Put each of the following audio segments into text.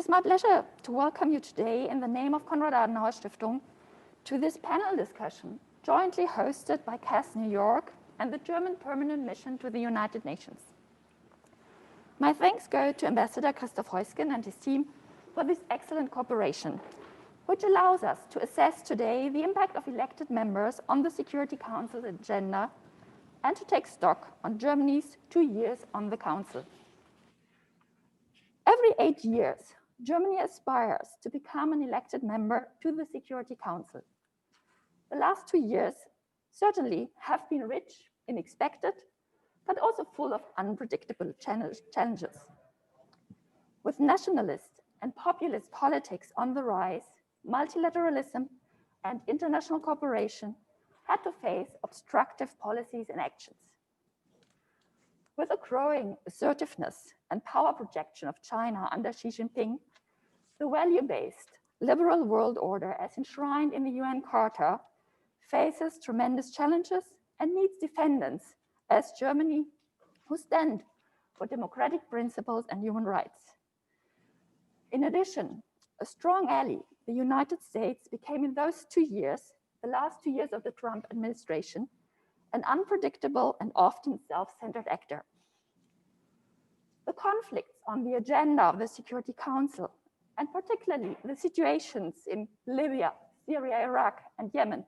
is my pleasure to welcome you today in the name of Konrad Adenauer Stiftung to this panel discussion, jointly hosted by CAS New York and the German Permanent Mission to the United Nations. My thanks go to Ambassador Christoph Heusgen and his team for this excellent cooperation, which allows us to assess today the impact of elected members on the Security Council's agenda and to take stock on Germany's 2 years on the Council. Every 8 years, Germany aspires to become an elected member to the Security Council. The last 2 years certainly have been rich in expected, but also full of unpredictable challenges. With nationalist and populist politics on the rise, multilateralism and international cooperation had to face obstructive policies and actions. With a growing assertiveness and power projection of China under Xi Jinping, the value-based liberal world order as enshrined in the UN Charter faces tremendous challenges and needs defendants as Germany who stand for democratic principles and human rights. In addition, a strong ally, the United States, became in those 2 years, the last 2 years of the Trump administration, an unpredictable and often self-centered actor. The conflicts on the agenda of the Security Council, and particularly the situations in Libya, Syria, Iraq, and Yemen,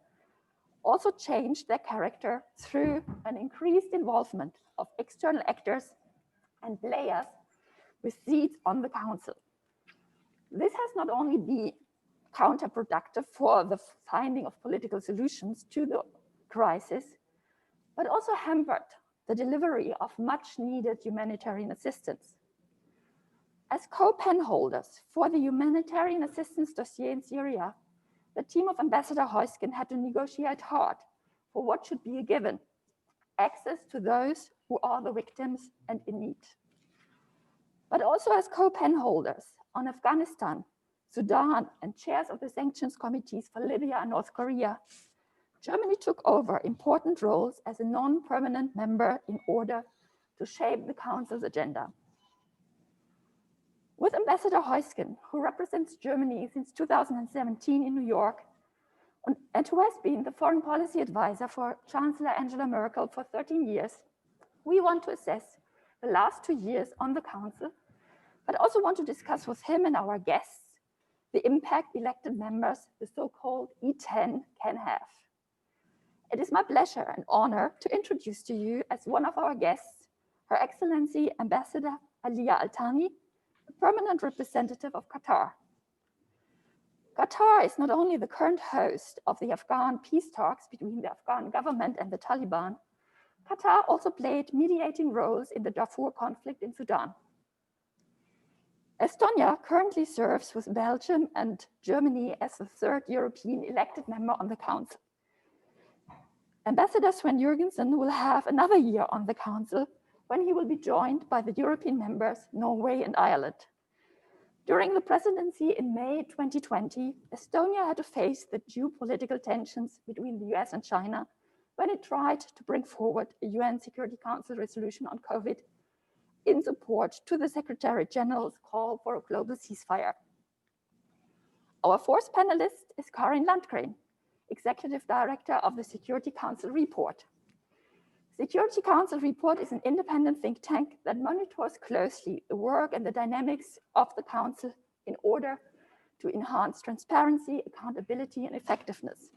also changed their character through an increased involvement of external actors and players with seats on the Council. This has not only been counterproductive for the finding of political solutions to the crisis, but also hampered the delivery of much needed humanitarian assistance. As co-penholders for the humanitarian assistance dossier in Syria, the team of Ambassador Heusgen had to negotiate hard for what should be a given: access to those who are the victims and in need. But also as co-penholders on Afghanistan, Sudan, and chairs of the sanctions committees for Libya and North Korea, Germany took over important roles as a non-permanent member in order to shape the Council's agenda. With Ambassador Heusgen, who represents Germany since 2017 in New York, and who has been the foreign policy advisor for Chancellor Angela Merkel for 13 years, we want to assess the last 2 years on the Council, but also want to discuss with him and our guests the impact elected members, the so-called E10, can have. It is my pleasure and honor to introduce to you as one of our guests, Her Excellency Ambassador Aliya Al-Thani, the permanent representative of Qatar. Qatar is not only the current host of the Afghan peace talks between the Afghan government and the Taliban, Qatar also played mediating roles in the Darfur conflict in Sudan. Estonia currently serves with Belgium and Germany as the third European elected member on the Council. Ambassador Sven Jurgensen will have another year on the Council when he will be joined by the European members, Norway and Ireland. During the presidency in May 2020, Estonia had to face the geopolitical tensions between the US and China when it tried to bring forward a UN Security Council resolution on COVID in support to the Secretary General's call for a global ceasefire. Our fourth panelist is Karin Landgreen, Executive Director of the Security Council Report. Security Council Report is an independent think tank that monitors closely the work and the dynamics of the Council in order to enhance transparency, accountability, and effectiveness.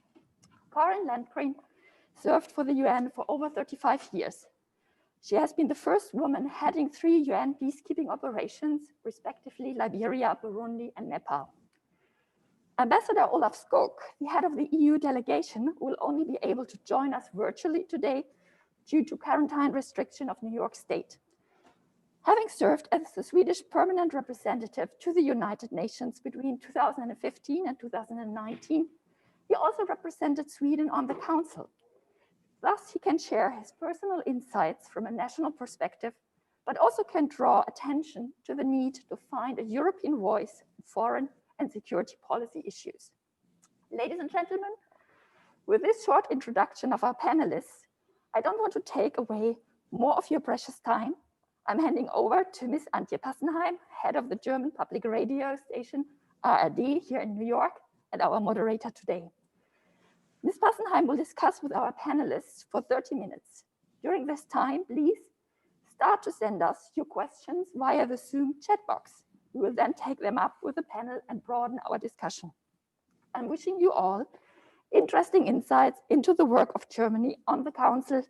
Karin Landgreen served for the UN for over 35 years. She has been the first woman heading 3 UN peacekeeping operations, respectively Liberia, Burundi, and Nepal. Ambassador Olaf Skog, the head of the EU delegation, will only be able to join us virtually today due to quarantine restriction of New York State. Having served as the Swedish permanent representative to the United Nations between 2015 and 2019, he also represented Sweden on the Council. Thus, he can share his personal insights from a national perspective, but also can draw attention to the need to find a European voice in foreign and security policy issues. Ladies and gentlemen, with this short introduction of our panelists, I don't want to take away more of your precious time. I'm handing over to Ms. Antje Passenheim, head of the German public radio station ARD here in New York, and our moderator today. Ms. Passenheim will discuss with our panelists for 30 minutes. During this time, please start to send us your questions via the Zoom chat box. We will then take them up with the panel and broaden our discussion. I'm wishing you all interesting insights into the work of Germany on the Council,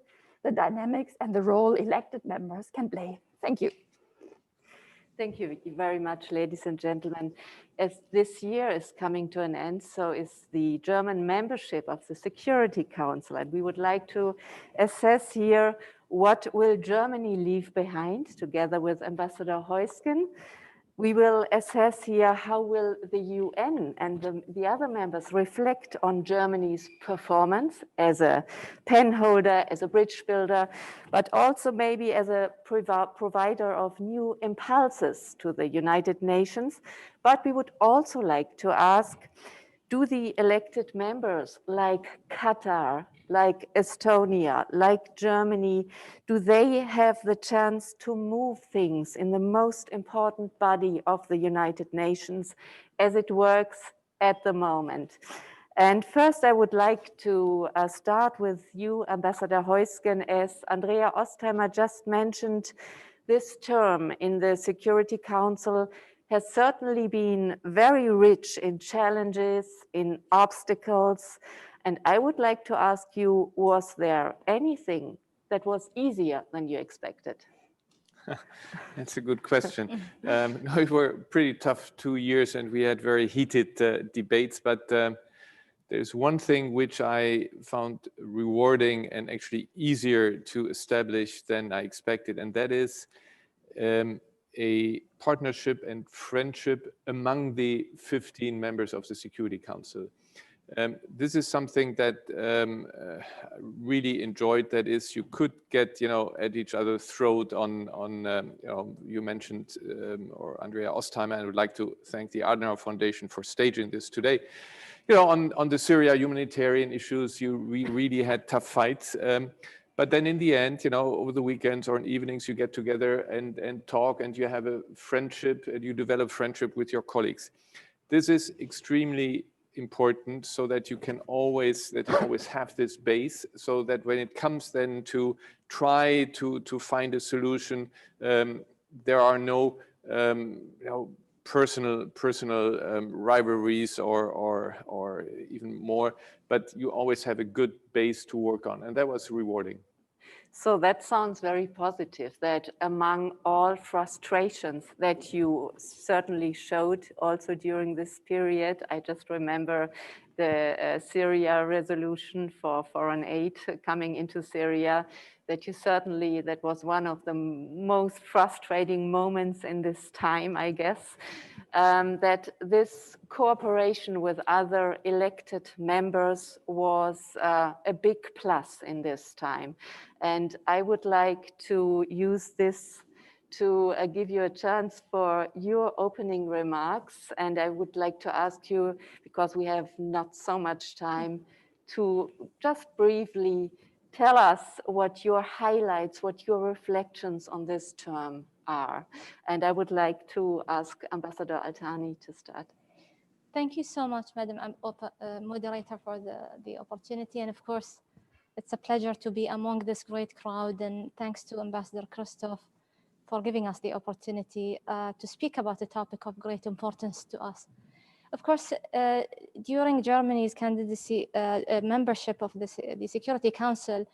the dynamics and the role elected members can play. Thank you. Thank you very much, ladies and gentlemen. As this year is coming to an end, so is the German membership of the Security Council. And we would like to assess here what will Germany leave behind together with Ambassador Heusgen. We will assess here how will the UN and the other members reflect on Germany's performance as a penholder, as a bridge builder, but also maybe as a provider of new impulses to the United Nations. But we would also like to ask, do the elected members like Qatar, like Estonia, like Germany, do they have the chance to move things in the most important body of the United Nations as it works at the moment? And first, I would like to start with you, Ambassador Heusgen. As Andrea Ostheimer just mentioned, this term in the Security Council has certainly been very rich in challenges, in obstacles. And I would like to ask you, was there anything that was easier than you expected? That's a good question. No, it were pretty tough 2 years and we had very heated debates, but there's one thing which I found rewarding and actually easier to establish than I expected, and that is a partnership and friendship among the 15 members of the Security Council. This is something that really enjoyed. That is, you could get, at each other's throat on you mentioned, or Andrea Ostheimer, and I would like to thank the Adenauer Foundation for staging this today. On the Syria humanitarian issues, we really had tough fights. But then in the end, over the weekends or in evenings, you get together and talk, and you have a friendship, and you develop friendship with your colleagues. This is extremely important, so that you can always have this base, so that when it comes then to try to find a solution, there are no personal rivalries or even more, but you always have a good base to work on, and that was rewarding. So that sounds very positive, that among all frustrations that you certainly showed also during this period, I just remember the Syria resolution for foreign aid coming into Syria, that was one of the most frustrating moments in this time, I guess, that this cooperation with other elected members was a big plus in this time. And I would like to use this to give you a chance for your opening remarks. And I would like to ask you, because we have not so much time, to just briefly tell us what your highlights, what your reflections on this term are. And I would like to ask Ambassador Altani to start. Thank you so much, Madam Moderator, for the opportunity. And of course, it's a pleasure to be among this great crowd. And thanks to Ambassador Christoph for giving us the opportunity to speak about a topic of great importance to us. Of course, during Germany's candidacy membership of the Security Council,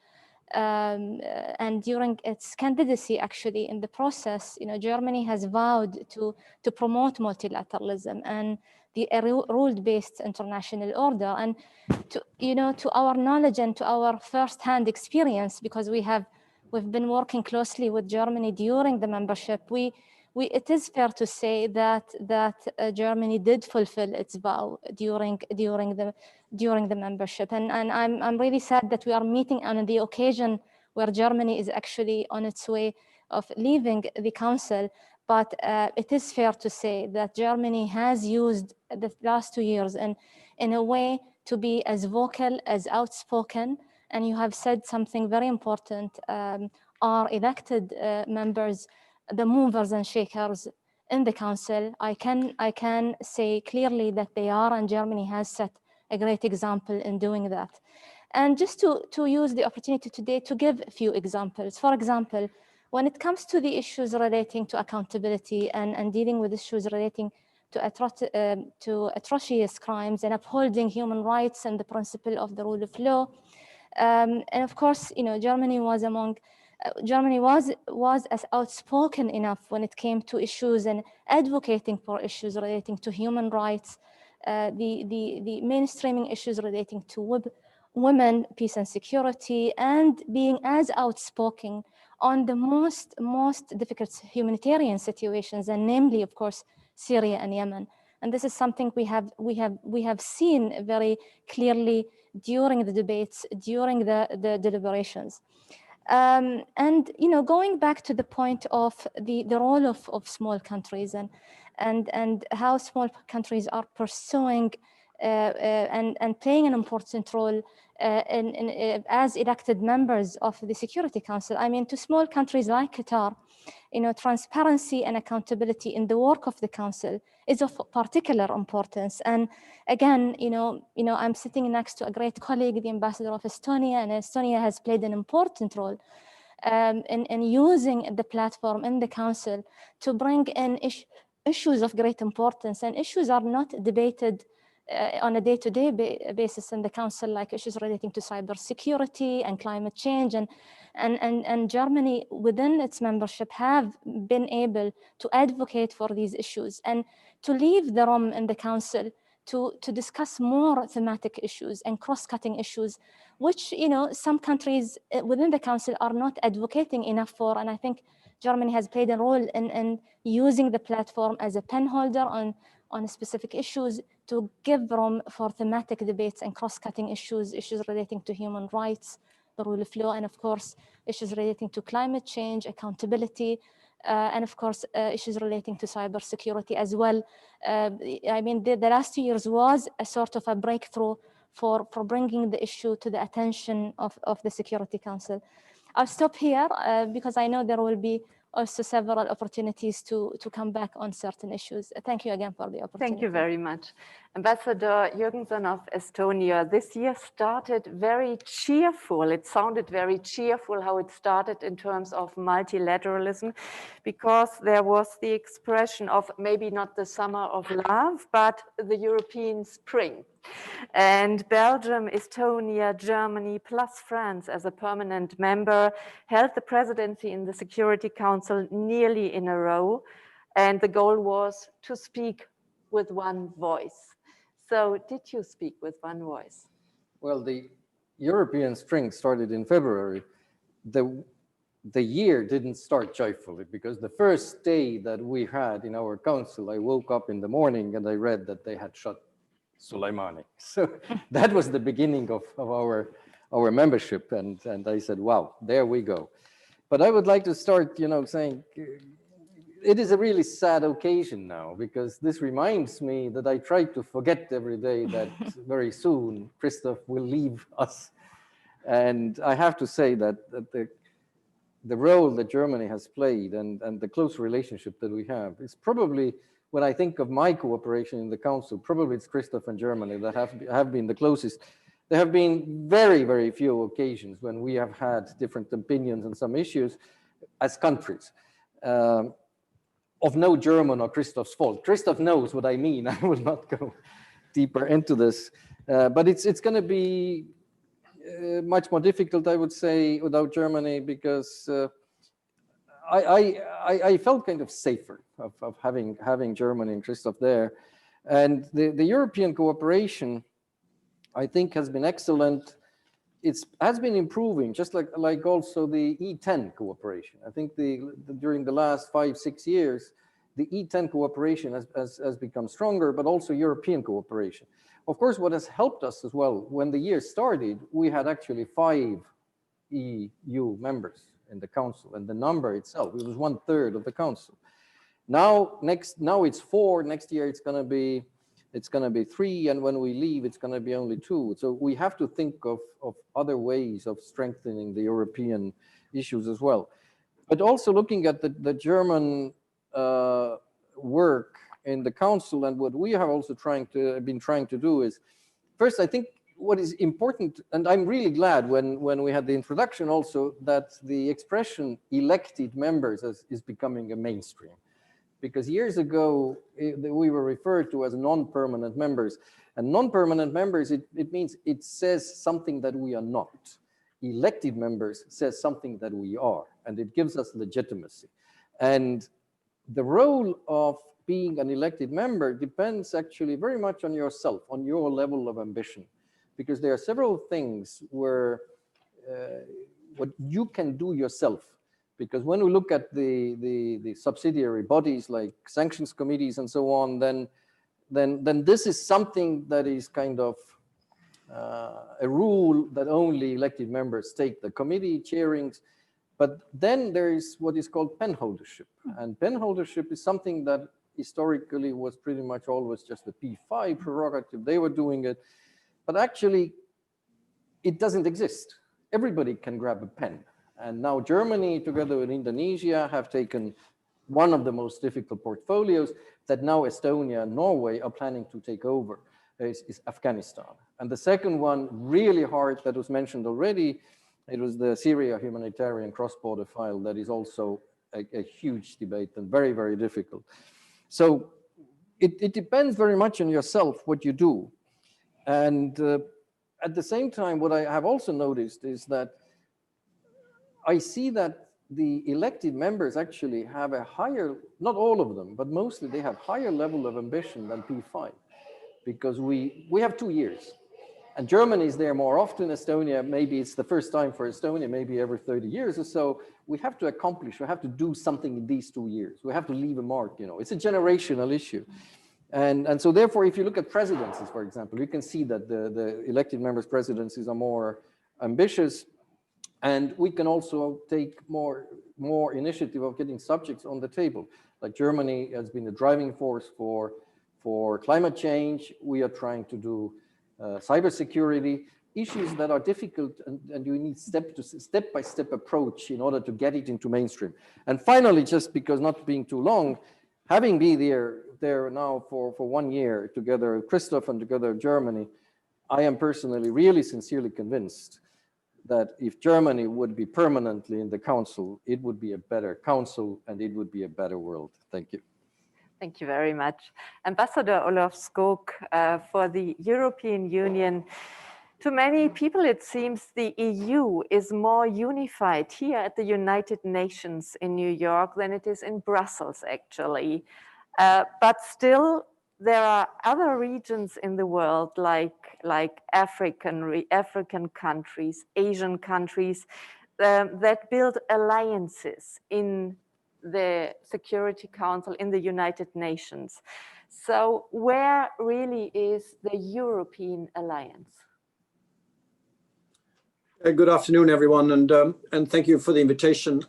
and during its candidacy, actually, in the process, Germany has vowed to promote multilateralism and the rule-based international order. And to our knowledge and to our first-hand experience, because we've been working closely with Germany during the membership, it is fair to say that Germany did fulfill its vow during the membership, and I'm really sad that we are meeting on the occasion where Germany is actually on its way of leaving the Council. But it is fair to say that Germany has used the last 2 years in a way to be as vocal, as outspoken. And you have said something very important. Our elected members the movers and shakers in the Council. I can say clearly that they are, and Germany has set a great example in doing that. And just to use the opportunity today to give a few examples. For example, when it comes to the issues relating to accountability and dealing with issues relating to atrocious crimes and upholding human rights and the principle of the rule of law, and of course, Germany was as outspoken enough when it came to issues and advocating for issues relating to human rights, the mainstreaming issues relating to women, peace and security, and being as outspoken on the most difficult humanitarian situations, and namely, of course, Syria and Yemen. And this is something we have seen very clearly during the debates, during the deliberations. And going back to the point of the role of small countries and how small countries are pursuing and playing an important role as elected members of the Security Council. I mean, to small countries like Qatar, transparency and accountability in the work of the Council is of particular importance. And again, I'm sitting next to a great colleague, the Ambassador of Estonia, and Estonia has played an important role in using the platform in the Council to bring in issues of great importance. And issues are not debated on a day-to-day basis in the Council, like issues relating to cybersecurity and climate change. And Germany, within its membership, have been able to advocate for these issues and to leave the room in the Council to discuss more thematic issues and cross-cutting issues, which some countries within the Council are not advocating enough for. And I think Germany has played a role in using the platform as a penholder on specific issues to give room for thematic debates and cross-cutting issues relating to human rights, the rule of law, and of course, issues relating to climate change, accountability, and of course, issues relating to cybersecurity as well. I mean, the last 2 years was a sort of a breakthrough for bringing the issue to the attention of the Security Council. I'll stop here because I know there will be also several opportunities to come back on certain issues. Thank you again for the opportunity. Thank you very much. Ambassador Jürgensen of Estonia, this year started very cheerful. It sounded very cheerful how it started in terms of multilateralism, because there was the expression of maybe not the summer of love, but the European spring. And Belgium, Estonia, Germany, plus France as a permanent member held the presidency in the Security Council nearly in a row. And the goal was to speak with one voice. So did you speak with one voice? Well, the European spring started in February. The year didn't start joyfully, because the first day that we had in our council, I woke up in the morning and I read that they had shot Soleimani. So that was the beginning of our membership. And I said, wow, there we go. But I would like to start, saying it is a really sad occasion now, because this reminds me that I try to forget every day that very soon Christoph will leave us. And I have to say that the role that Germany has played and the close relationship that we have is probably, when I think of my cooperation in the Council, probably it's Christoph and Germany that have been the closest. There have been very, very few occasions when we have had different opinions on some issues as countries. Of no German or Christoph's fault. Christoph knows what I mean. I will not go deeper into this. But it's going to be much more difficult, I would say, without Germany, because I felt kind of safer of having Germany and Christoph there. And the European cooperation, I think, has been excellent. It has been improving, just like also the E10 cooperation. I think during the last 5-6 years, the E10 cooperation has become stronger, but also European cooperation. Of course, what has helped us as well, when the year started, we had actually 5 EU members in the Council, and the number itself, it was 1/3 of the Council. Now it's 4. Next year it's going to be 3, and when we leave, it's going to be only 2. So we have to think of other ways of strengthening the European issues as well. But also looking at the German work in the council, and what we have also been trying to do is, first, I think what is important, and I'm really glad when we had the introduction also, that the expression elected members is becoming a mainstream. Because years ago, we were referred to as non-permanent members. And non-permanent members, it means it says something that we are not. Elected members says something that we are, and it gives us legitimacy. And the role of being an elected member depends actually very much on yourself, on your level of ambition. Because there are several things where what you can do yourself. Because when we look at the subsidiary bodies like sanctions committees and so on, then this is something that is kind of a rule that only elected members take, the committee chairings. But then there is what is called penholdership. And penholdership is something that historically was pretty much always just the P5 prerogative. They were doing it. But actually, it doesn't exist. Everybody can grab a pen. And now Germany, together with Indonesia, have taken one of the most difficult portfolios that now Estonia and Norway are planning to take over, is Afghanistan. And the second one, really hard, that was mentioned already, it was the Syria humanitarian cross-border file that is also a huge debate and very, very difficult. So it depends very much on yourself, what you do. And at the same time, what I have also noticed is that I see that the elected members actually have a higher, not all of them, but mostly they have higher level of ambition than P5, because we have 2 years. And Germany is there more often. Estonia, maybe it's the first time for Estonia, maybe every 30 years or so. We have to accomplish, we have to do something in these 2 years. We have to leave a mark, you know. It's a generational issue. And so therefore, if you look at presidencies, for example, you can see that the elected members' presidencies are more ambitious. And we can also take more initiative of getting subjects on the table. Like Germany has been the driving force for climate change. We are trying to do cybersecurity, issues that are difficult, and you need step-by-step approach in order to get it into mainstream. And finally, just because not being too long, having been there now for 1 year together with Christoph and together with Germany, I am personally really sincerely convinced that if Germany would be permanently in the council, it would be a better council and it would be a better world. Thank you. Thank you very much. Ambassador Olof Skog, for the European Union, to many people it seems the EU is more unified here at the United Nations in New York than it is in Brussels, actually. But still, there are other regions in the world like African countries, Asian countries that build alliances in the Security Council in the United Nations. So where really is the European alliance? Good afternoon, everyone, and thank you for the invitation.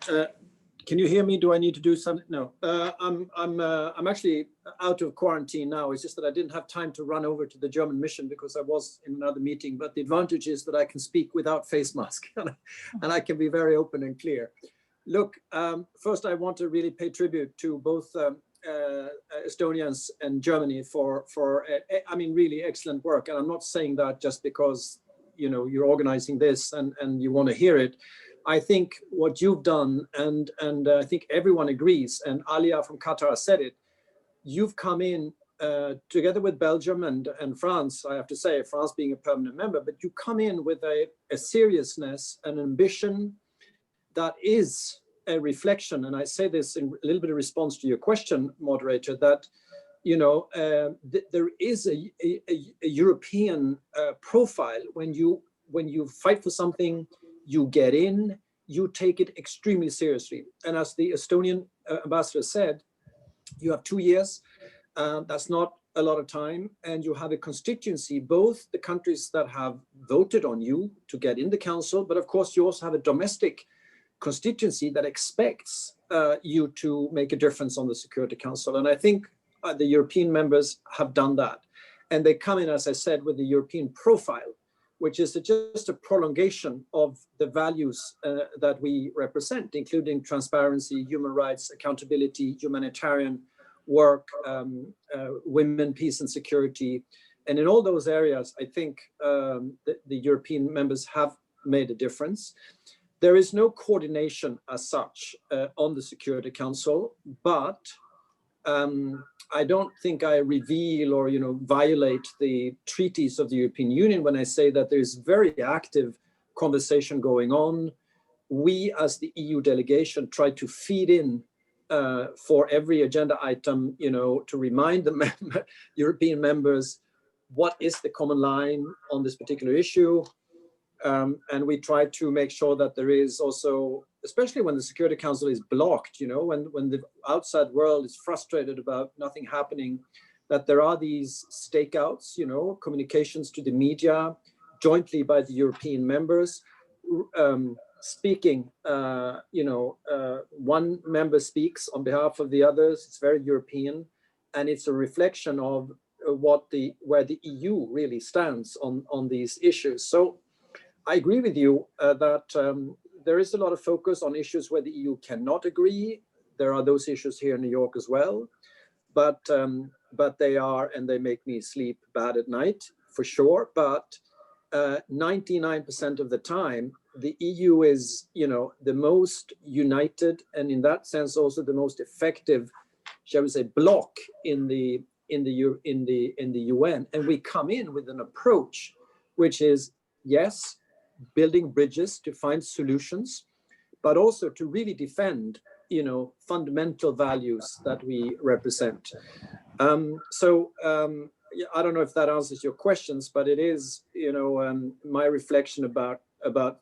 Can you hear me? Do I need to do something? No, I'm actually out of quarantine now. It's just that I didn't have time to run over to the German mission because I was in another meeting. But the advantage is that I can speak without face mask and I can be very open and clear. Look, first I want to really pay tribute to both Estonians and Germany for I mean, really excellent work. And I'm not saying that just because, you know, you're organizing this and you want to hear it. I think what you've done, and I think everyone agrees, and Alia from Qatar said it, you've come in together with Belgium and France, I have to say, France being a permanent member, but you come in with a seriousness, an ambition that is a reflection, and I say this in a little bit of response to your question, moderator, that, you know, there is a European profile. When you fight for something, you get in, you take it extremely seriously. And as the Estonian ambassador said, you have 2 years. That's not a lot of time. And you have a constituency, both the countries that have voted on you to get in the council, but of course you also have a domestic constituency that expects you to make a difference on the Security Council. And I think the European members have done that. And they come in, as I said, with the European profile, which is just a prolongation of the values that we represent, including transparency, human rights, accountability, humanitarian work, women, peace and security. And in all those areas, I think the European members have made a difference. There is no coordination as such on the Security Council, but I don't think I reveal or violate the treaties of the European Union when I say that there's very active conversation going on. We, as the EU delegation, try to feed in for every agenda item, to remind the European members what is the common line on this particular issue. And we try to make sure that there is also, especially when the Security Council is blocked, when the outside world is frustrated about nothing happening, that there are these stakeouts, communications to the media jointly by the European members, speaking, one member speaks on behalf of the others. It's very European, and it's a reflection of where the EU really stands on these issues. So I agree with you that there is a lot of focus on issues where the EU cannot agree. There are those issues here in New York as well, but they are, and they make me sleep bad at night for sure. But 99% of the time, the EU is, the most united, and in that sense also the most effective, shall we say, bloc in the UN. And we come in with an approach which is, yes, building bridges to find solutions, but also to really defend, fundamental values that we represent. I don't know if that answers your questions, but it is, my reflection about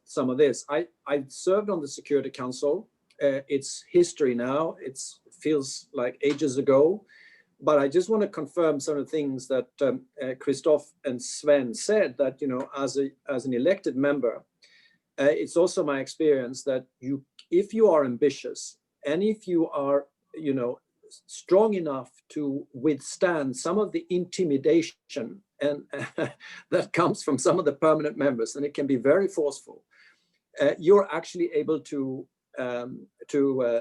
some of this. I served on the Security Council. It's history now. It feels like ages ago. But I just want to confirm some of the things that Christoph and Sven said, that, as an elected member, it's also my experience that if you are ambitious and if you are, strong enough to withstand some of the intimidation and that comes from some of the permanent members, and it can be very forceful, you're actually able to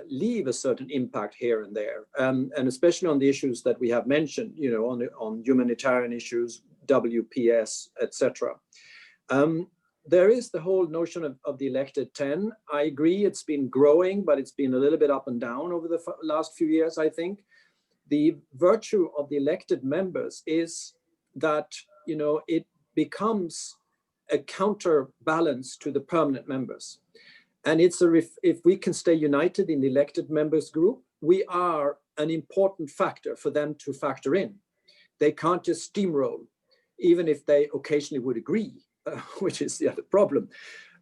leave a certain impact here and there, and especially on the issues that we have mentioned, on humanitarian issues, WPS, etc. There is the whole notion of the elected 10. I agree, it's been growing, but it's been a little bit up and down over the last few years, I think. The virtue of the elected members is that, it becomes a counterbalance to the permanent members. And it's if we can stay united in the elected members group, we are an important factor for them to factor in. They can't just steamroll, even if they occasionally would agree, which is the other problem,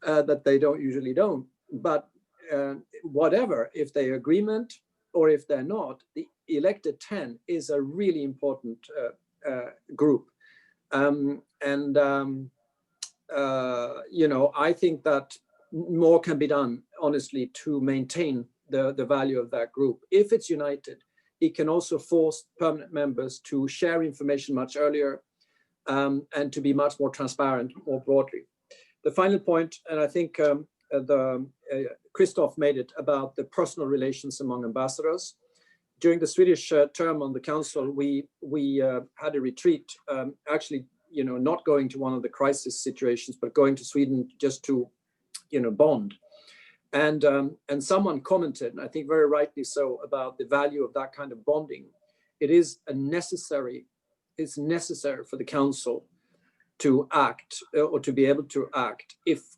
that they usually don't. But whatever, if they're agreement or if they're not, the elected 10 is a really important group. I think that more can be done, honestly, to maintain the value of that group. If it's united, it can also force permanent members to share information much earlier, and to be much more transparent more broadly. The final point, and I think Christoph made it, about the personal relations among ambassadors. During the Swedish term on the council, we had a retreat, actually, not going to one of the crisis situations, but going to Sweden just to, bond. And someone commented, and I think very rightly so, about the value of that kind of bonding. It is necessary for the council to act, or to be able to act, if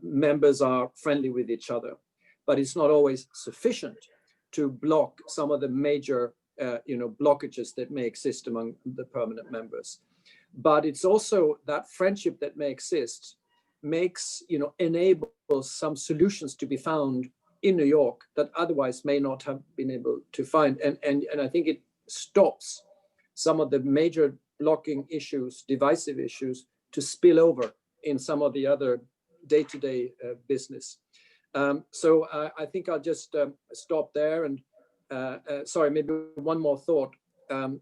members are friendly with each other. But it's not always sufficient to block some of the major blockages that may exist among the permanent members. But it's also that friendship that may exist enables some solutions to be found in New York that otherwise may not have been able to find. And I think it stops some of the major blocking issues, divisive issues, to spill over in some of the other day-to-day business. So I think I'll just stop there. And sorry, maybe one more thought.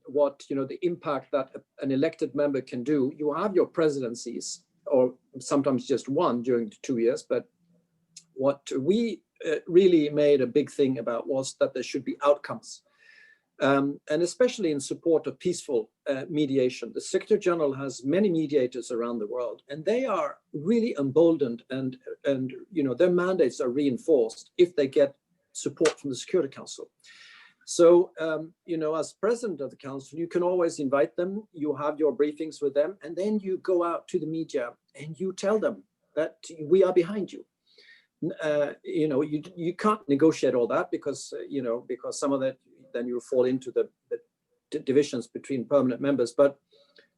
What the impact that an elected member can do. You have your presidencies, or sometimes just one during the 2 years. But what we really made a big thing about was that there should be outcomes. And especially in support of peaceful mediation. The Secretary General has many mediators around the world, and they are really emboldened, and their mandates are reinforced if they get support from the Security Council. So, as president of the council, you can always invite them, you have your briefings with them, and then you go out to the media and you tell them that we are behind you. You can't negotiate all that because some of that, then you fall into the divisions between permanent members.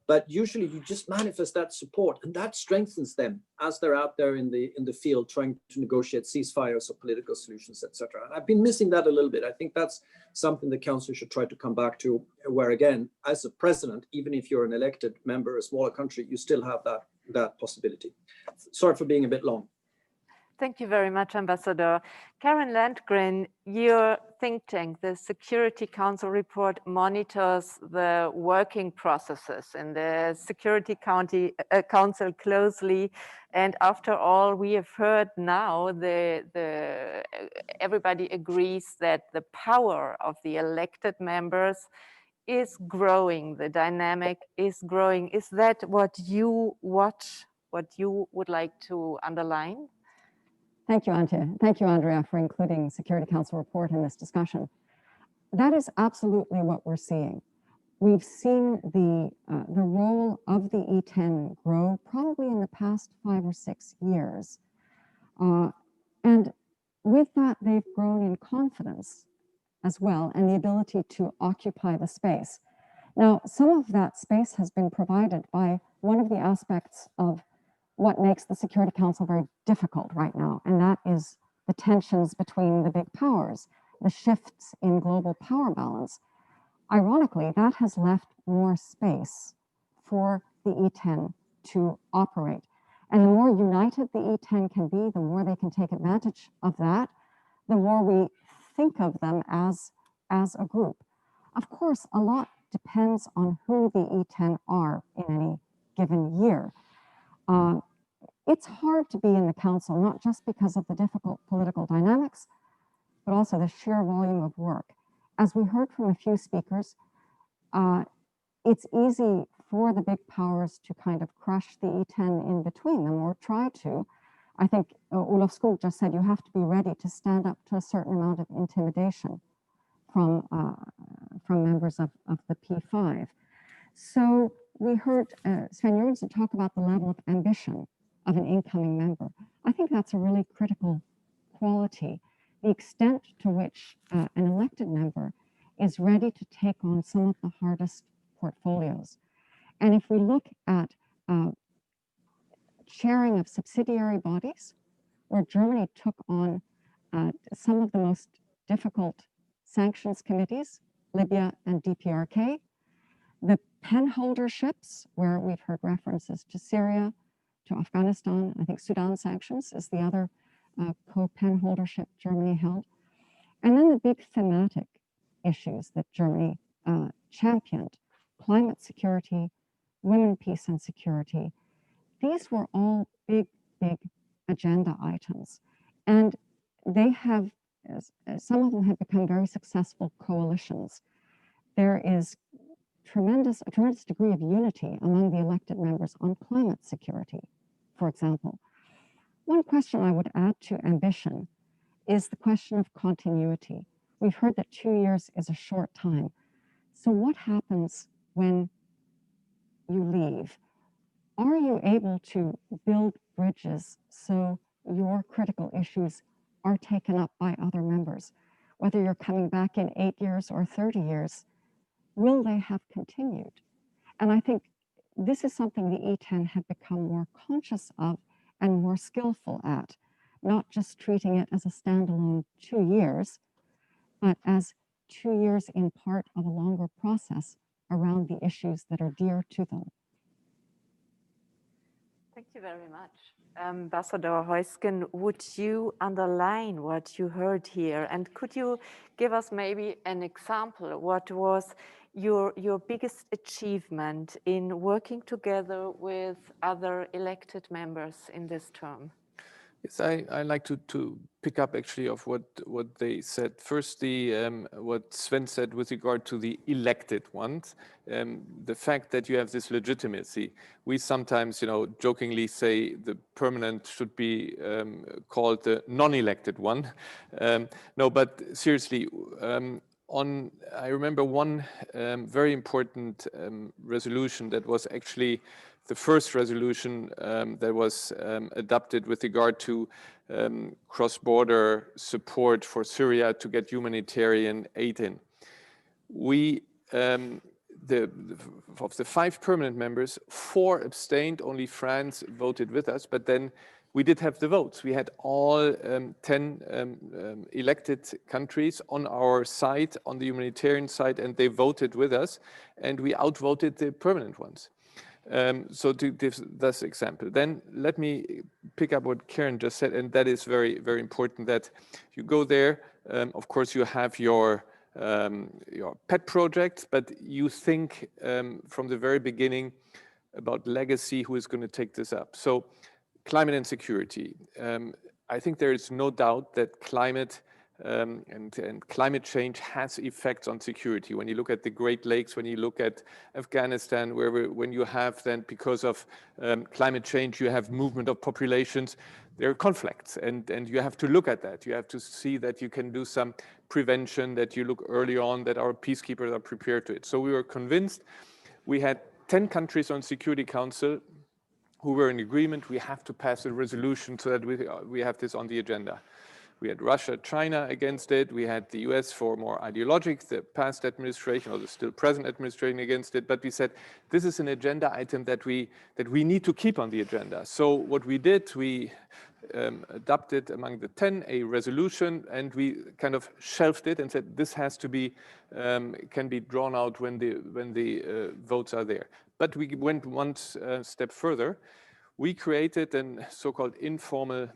But usually you just manifest that support, and that strengthens them as they're out there in the field trying to negotiate ceasefires or political solutions, etc. And I've been missing that a little bit. I think that's something the council should try to come back to, where again, as a president, even if you're an elected member, a smaller country, you still have that possibility. Sorry for being a bit long. Thank you very much, Ambassador. Karen Landgreen, your think tank, the Security Council report, monitors the working processes in the Security Council closely. And after all, we have heard now everybody agrees that the power of the elected members is growing, the dynamic is growing. Is that what you watch, what you would like to underline? Thank you, Antje. Thank you, Andrea, for including Security Council report in this discussion. That is absolutely what we're seeing. We've seen the role of the E10 grow probably in the past 5 or 6 years. And with that, they've grown in confidence as well, and the ability to occupy the space. Now, some of that space has been provided by one of the aspects of what makes the Security Council very difficult right now, and that is the tensions between the big powers, the shifts in global power balance. Ironically, that has left more space for the E10 to operate. And the more united the E10 can be, the more they can take advantage of that, the more we think of them as a group. Of course, a lot depends on who the E10 are in any given year. It's hard to be in the council, not just because of the difficult political dynamics, but also the sheer volume of work. As we heard from a few speakers, it's easy for the big powers to kind of crush the E10 in between them, or try to. I think Olof Skog just said you have to be ready to stand up to a certain amount of intimidation from members of the P5. So we heard Sven Jørgensen talk about the level of ambition of an incoming member. I think that's a really critical quality, the extent to which an elected member is ready to take on some of the hardest portfolios. And if we look at chairing of subsidiary bodies, where Germany took on some of the most difficult sanctions committees, Libya and DPRK, the penholderships, where we've heard references to Syria, to Afghanistan. I think Sudan sanctions is the other co-penholdership Germany held. And then the big thematic issues that Germany championed, climate security, women, peace and security. These were all big agenda items. And they have, some of them have become very successful coalitions. There is a tremendous degree of unity among the elected members on climate security, for example. One question I would add to ambition is the question of continuity. We've heard that 2 years is a short time. So what happens when you leave? Are you able to build bridges so your critical issues are taken up by other members? Whether you're coming back in 8 years or 30 years, will they have continued? And I think this is something the E10 have become more conscious of and more skillful at, not just treating it as a standalone 2 years, but as 2 years in part of a longer process around the issues that are dear to them. Thank you very much. Ambassador Heusgen, would you underline what you heard here? And could you give us maybe an example? What was your biggest achievement in working together with other elected members in this term? Yes, I like to pick up actually of what they said. First, what Sven said with regard to the elected ones, the fact that you have this legitimacy. We sometimes, jokingly say the permanent should be called the non-elected one. No, but seriously, I remember one very important resolution that was actually the first resolution that was adopted with regard to cross-border support for Syria to get humanitarian aid in. We, of the 5 permanent members, 4 abstained, only France voted with us, but then we did have the votes. We had all 10 elected countries on our side, on the humanitarian side, and they voted with us, and we outvoted the permanent ones. So to give this example, then let me pick up what Karen just said, and that is very, very important that you go there. Of course, you have your pet projects, but you think from the very beginning about legacy, who is going to take this up. So climate and security. I think there is no doubt that climate and climate change has effects on security. When you look at the Great Lakes, when you look at Afghanistan, when you have then, because of climate change, you have movement of populations, there are conflicts, and you have to look at that. You have to see that you can do some prevention, that you look early on, that our peacekeepers are prepared to it. So we were convinced. We had 10 countries on Security Council who were in agreement. We have to pass a resolution so that we have this on the agenda. We had Russia, China against it. We had the US for more ideologic, the past administration or the still present administration against it. But we said, this is an agenda item that we need to keep on the agenda. So what we did, we adopted among the 10 a resolution, and we kind of shelved it and said, this has to be, can be drawn out when the votes are there. But we went one step further. We created a so-called informal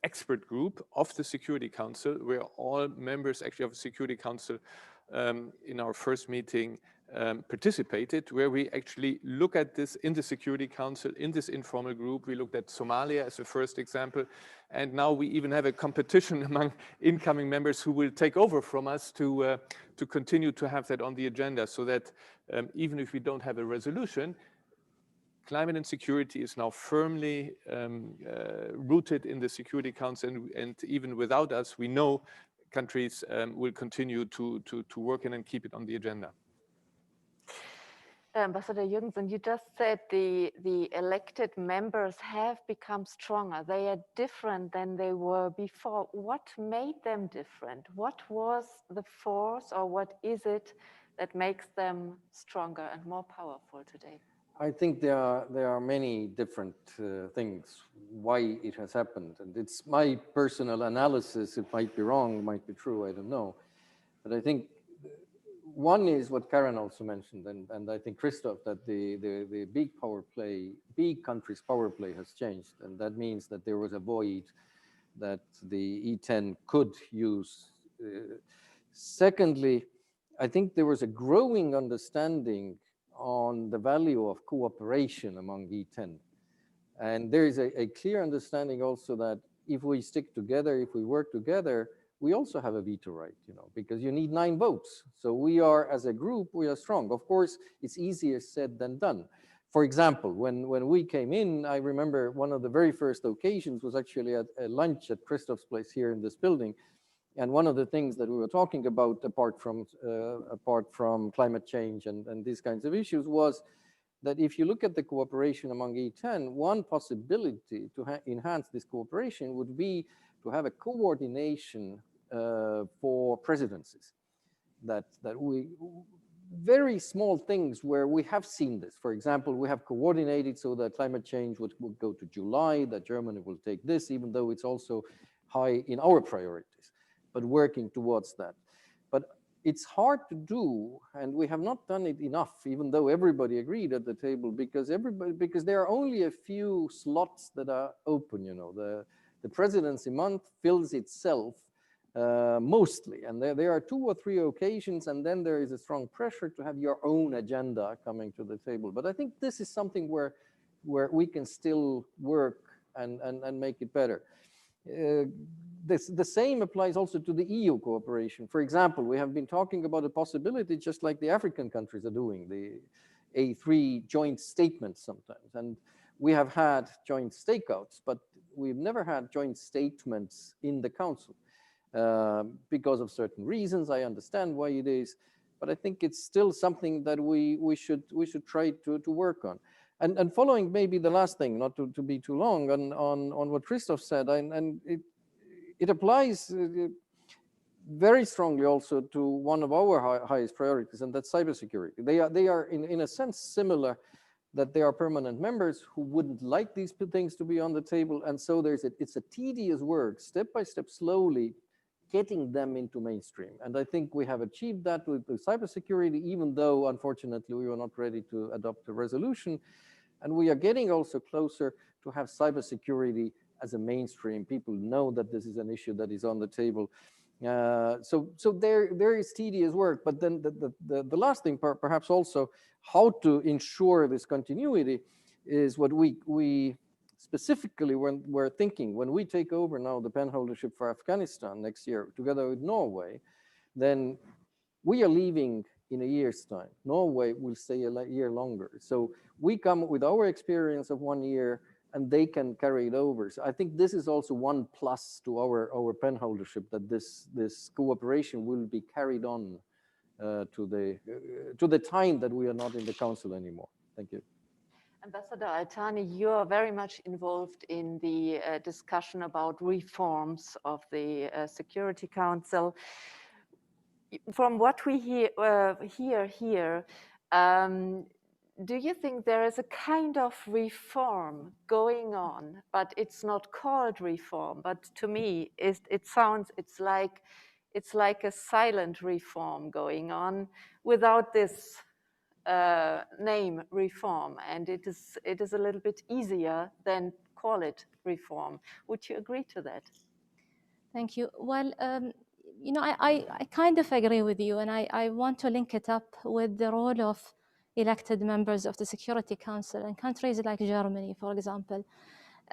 expert group of the Security Council, where all members actually of the Security Council in our first meeting participated, where we actually look at this in the Security Council, in this informal group. We looked at Somalia as a first example, and now we even have a competition among incoming members who will take over from us to continue to have that on the agenda, so that even if we don't have a resolution, climate and security is now firmly rooted in the Security Council, and even without us, we know countries will continue to work in and keep it on the agenda. Ambassador Jürgensen, you just said the elected members have become stronger. They are different than they were before. What made them different? What was the force, or what is it that makes them stronger and more powerful today? I think there are many different things why it has happened, and it's my personal analysis. It might be wrong, it might be true, I don't know. But I think one is what Karen also mentioned, and I think Christoph, that the big countries' power play has changed, and that means that there was a void that the E10 could use. Secondly, I think there was a growing understanding on the value of cooperation among E10. And there is a clear understanding also that if we stick together, if we work together, we also have a veto right, because you need 9 votes. So we are, as a group, we are strong. Of course, it's easier said than done. For example, when we came in, I remember one of the very first occasions was actually at a lunch at Christoph's place here in this building. And one of the things that we were talking about, apart from climate change and these kinds of issues, was that if you look at the cooperation among E10, one possibility to enhance this cooperation would be to have a coordination for presidencies. That we, very small things where we have seen this. For example, we have coordinated so that climate change would go to July, that Germany will take this, even though it's also high in our priorities, but working towards that. But it's hard to do, and we have not done it enough, even though everybody agreed at the table, because there are only a few slots that are open. The presidency month fills itself, mostly. And there are 2 or 3 occasions, and then there is a strong pressure to have your own agenda coming to the table. But I think this is something where we can still work and make it better. The same applies also to the EU cooperation. For example, we have been talking about a possibility, just like the African countries are doing, the A3 joint statements sometimes. And we have had joint stakeouts, but we've never had joint statements in the Council because of certain reasons. I understand why it is, but I think it's still something that we should try to work on. And following maybe the last thing, not to be too long, on what Christoph said, and it applies very strongly also to one of our highest priorities, and that's cybersecurity. They are in a sense similar, that they are permanent members who wouldn't like these things to be on the table, and so it's a tedious work, step by step, slowly getting them into mainstream. And I think we have achieved that with cybersecurity, even though unfortunately we were not ready to adopt a resolution. And we are getting also closer to have cybersecurity as a mainstream. People know that this is an issue that is on the table. So there is tedious work, but then the last thing, perhaps also how to ensure this continuity, is what we specifically when we're thinking, when we take over now the penholdership for Afghanistan next year together with Norway, then we are leaving in a year's time. Norway will stay a year longer. So we come with our experience of 1 year, and they can carry it over. So I think this is also one plus to our penholdership, that this cooperation will be carried on to the time that we are not in the Council anymore. Thank you. Ambassador Al-Thani, you are very much involved in the discussion about reforms of the Security Council. From what we hear here, do you think there is a kind of reform going on, but it's not called reform? But to me, it sounds it's like a silent reform going on without this name reform, and it is a little bit easier than call it reform. Would you agree to that? Thank you. Well, you know, I kind of agree with you, and I want to link it up with the role of elected members of the Security Council in countries like Germany, for example.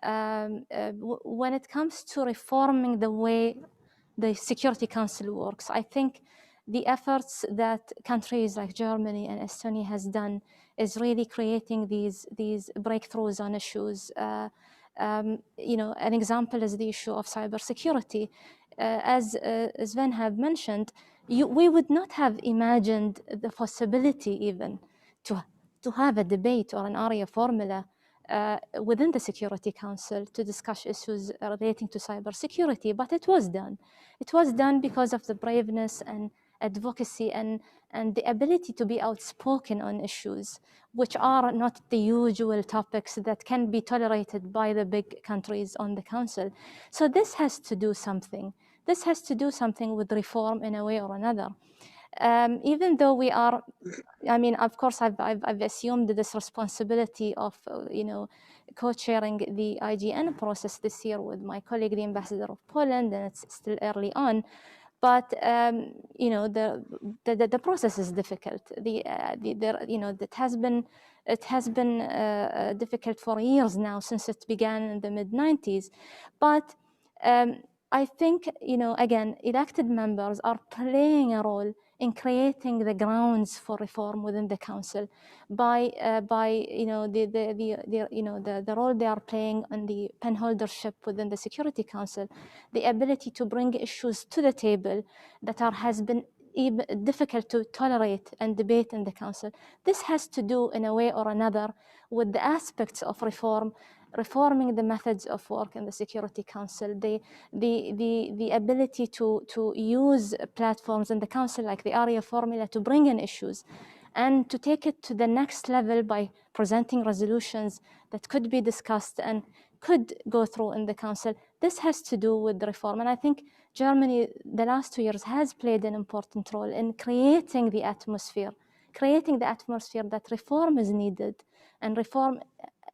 When it comes to reforming the way the Security Council works, I think the efforts that countries like Germany and Estonia has done is really creating these breakthroughs on issues. You know, an example is the issue of cybersecurity. As Sven have mentioned, we would not have imagined the possibility even to have a debate or an area formula within the Security Council to discuss issues relating to cybersecurity, but it was done. It was done because of the braveness and advocacy and the ability to be outspoken on issues, which are not the usual topics that can be tolerated by the big countries on the Council. So this has to do something. This has to do something with reform in a way or another. Even though we are, I mean, of course, I've assumed this responsibility of, you know, co-chairing the IGN process this year with my colleague, the Ambassador of Poland, and it's still early on. But you know, the process is difficult. You know, it has been difficult for years now, since it began in the mid-90s. But I think, you know, again, elected members are playing a role in creating the grounds for reform within the Council by you know, the role they are playing on the penholdership within the Security Council, the ability to bring issues to the table that has been even difficult to tolerate and debate in the Council. This has to do, in a way or another, with the aspects of reforming the methods of work in the Security Council, the ability to use platforms in the Council like the area formula to bring in issues and to take it to the next level by presenting resolutions that could be discussed and could go through in the Council. This has to do with the reform. And I think Germany, the last 2 years, has played an important role in creating the atmosphere that reform is needed. And reform,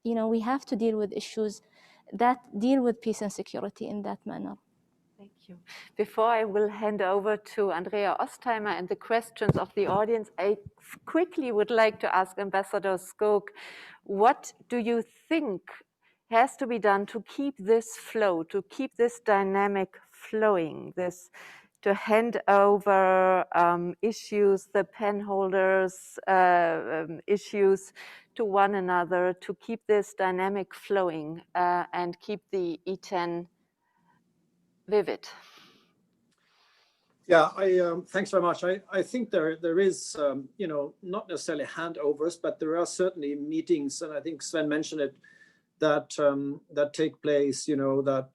you know, we have to deal with issues that deal with peace and security in that manner. Thank you. Before I will hand over to Andrea Ostheimer and the questions of the audience, I quickly would like to ask Ambassador Skog, what do you think has to be done to keep this flow, to keep this dynamic flowing, to hand over issues, the penholders' issues to one another, to keep this dynamic flowing and keep the E10 vivid? Yeah, thanks very much. I think there is, you know, not necessarily handovers, but there are certainly meetings, and I think Sven mentioned it, that that take place. You know, that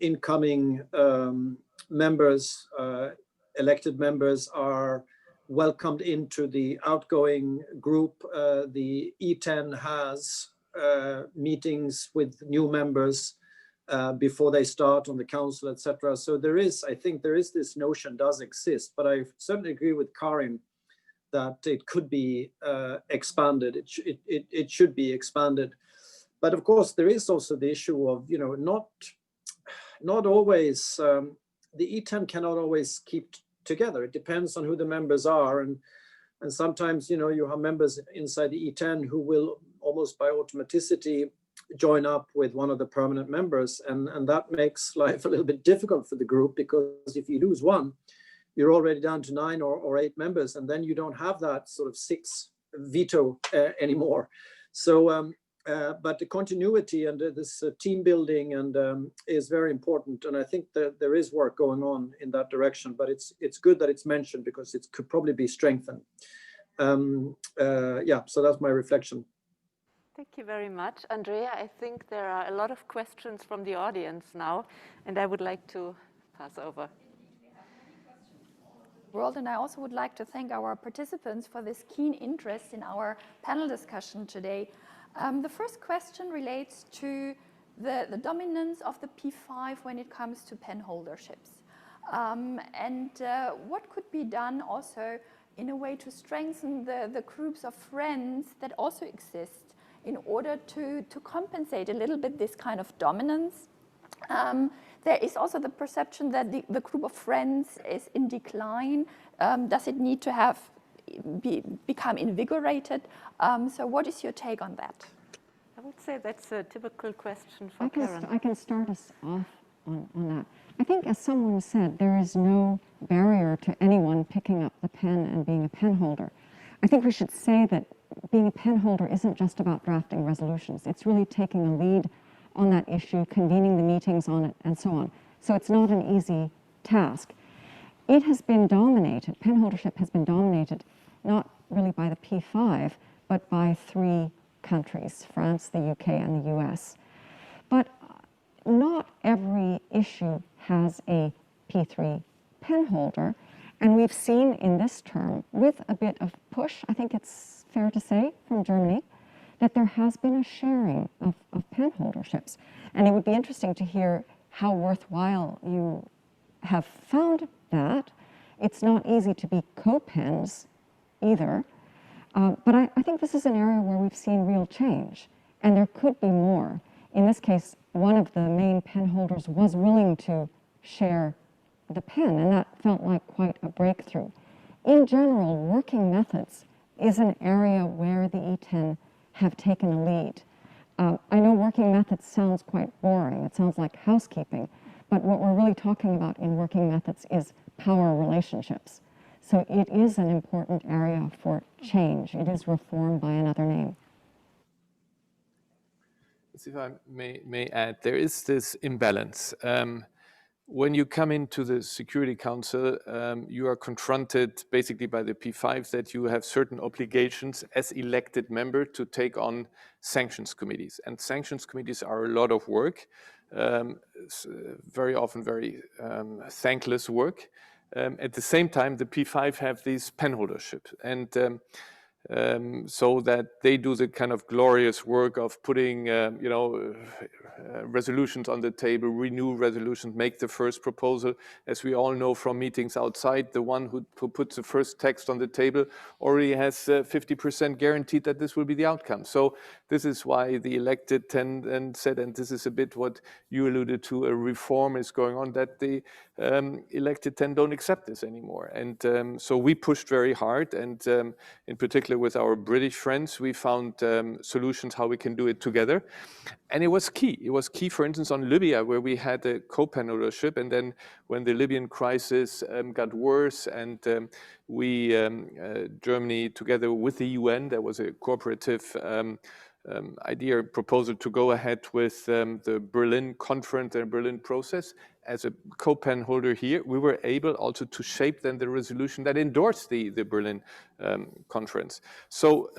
incoming members, elected members, are welcomed into the outgoing group. The E10 has meetings with new members before they start on the council, etc. So there is, I think there is this notion does exist, but I certainly agree with Karin that it could be expanded. It should be expanded. But of course, there is also the issue of, you know, not always, the E10 cannot always keep together. It depends on who the members are. And sometimes, you know, you have members inside the E10 who will almost by automaticity join up with one of the permanent members, and that makes life a little bit difficult for the group, because if you lose one, you're already down to 9 or 8 members, and then you don't have that sort of 6 veto anymore. So but the continuity and this team building and is very important, and I think that there is work going on in that direction, but it's good that it's mentioned, because it could probably be strengthened. Yeah, so that's my reflection. Thank you very much. Andrea, I think there are a lot of questions from the audience now, and I would like to pass over. World, and I also would like to thank our participants for this keen interest in our panel discussion today. The first question relates to the dominance of the P5 when it comes to penholderships. And what could be done also in a way to strengthen the groups of friends that also exist, in order to compensate a little bit this kind of dominance. There is also the perception that the group of friends is in decline. Does it need to become invigorated? So what is your take on that? I would say that's a typical question for Karen. I can start us off on that. I think, as someone said, there is no barrier to anyone picking up the pen and being a penholder. I think we should say that being a penholder isn't just about drafting resolutions. It's really taking a lead on that issue, convening the meetings on it, and so on. So it's not an easy task. It has been dominated, penholdership has been dominated, not really by the P5, but by 3 countries, France, the UK, and the US. But not every issue has a P3 penholder. And we've seen in this term, with a bit of push, I think it's fair to say, from Germany, that there has been a sharing of penholderships. And it would be interesting to hear how worthwhile you have found that. It's not easy to be co-pens either. But I think this is an area where we've seen real change, and there could be more. In this case, one of the main penholders was willing to share the pen, and that felt like quite a breakthrough. In general, working methods is an area where the E10 have taken a lead. I know working methods sounds quite boring. It sounds like housekeeping, but what we're really talking about in working methods is power relationships. So it is an important area for change. It is reform by another name. If I may add, there is this imbalance. When you come into the Security Council, you are confronted basically by the P5 that you have certain obligations as elected member to take on sanctions committees. And sanctions committees are a lot of work, very often very thankless work. At the same time, the P5 have these penholdership. And so that they do the kind of glorious work of putting, resolutions on the table, renew resolutions, make the first proposal. As we all know from meetings outside, the one who puts the first text on the table already has 50% guaranteed that this will be the outcome. So this is why the elected 10 said, and this is a bit what you alluded to, a reform is going on, that the elected 10 don't accept this anymore. And so we pushed very hard, and in particular with our British friends, we found solutions how we can do it together. And it was key. It was key, for instance, on Libya, where we had a co-penholdership. And then when the Libyan crisis got worse, and Germany, together with the UN, there was a cooperative idea, proposal to go ahead with the Berlin conference and Berlin process. As a co-pen holder here, we were able also to shape then the resolution that endorsed the Berlin conference. So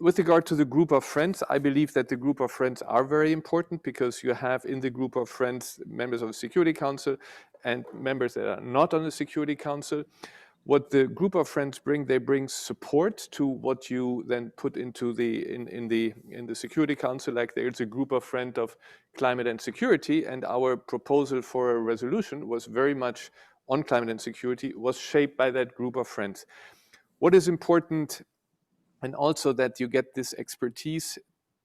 with regard to the group of friends, I believe that the group of friends are very important, because you have in the group of friends members of the Security Council and members that are not on the Security Council. What the group of friends bring, they bring support to what you then put into in the Security Council. Like there's a group of friends of climate and security, and our proposal for a resolution was very much on climate and security, was shaped by that group of friends. What is important, and also that you get this expertise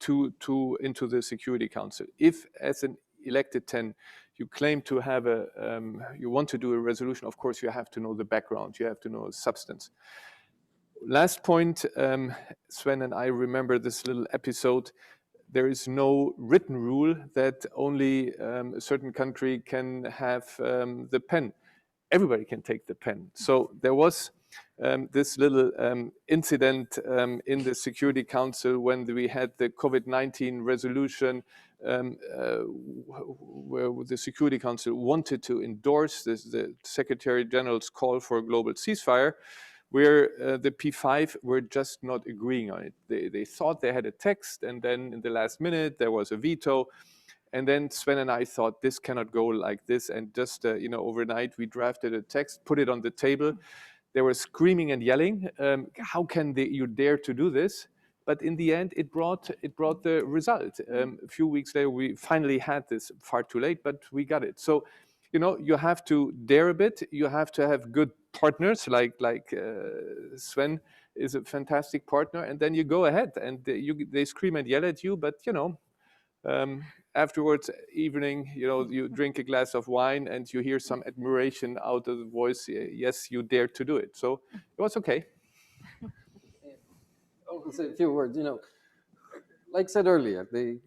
into the Security Council. If as an elected 10, you claim to have you want to do a resolution, of course you have to know the background, you have to know the substance. Last point, Sven and I remember this little episode. There is no written rule that only a certain country can have the pen. Everybody can take the pen. So there was this little incident in the Security Council when we had the COVID-19 resolution, where the Security Council wanted to endorse the Secretary General's call for a global ceasefire, where the P5 were just not agreeing on it. They thought they had a text, and then in the last minute there was a veto. And then Sven and I thought, this cannot go like this. And just overnight we drafted a text, put it on the table. They were screaming and yelling, how can you dare to do this? But in the end, it brought the result. A few weeks later, we finally had this, far too late, but we got it. So, you have to dare a bit. You have to have good partners, like Sven is a fantastic partner, and then you go ahead and they scream and yell at you, but afterwards, evening, you drink a glass of wine and you hear some admiration out of the voice. Yes, you dared to do it. So it was okay. I'll say a few words. Like I said earlier, the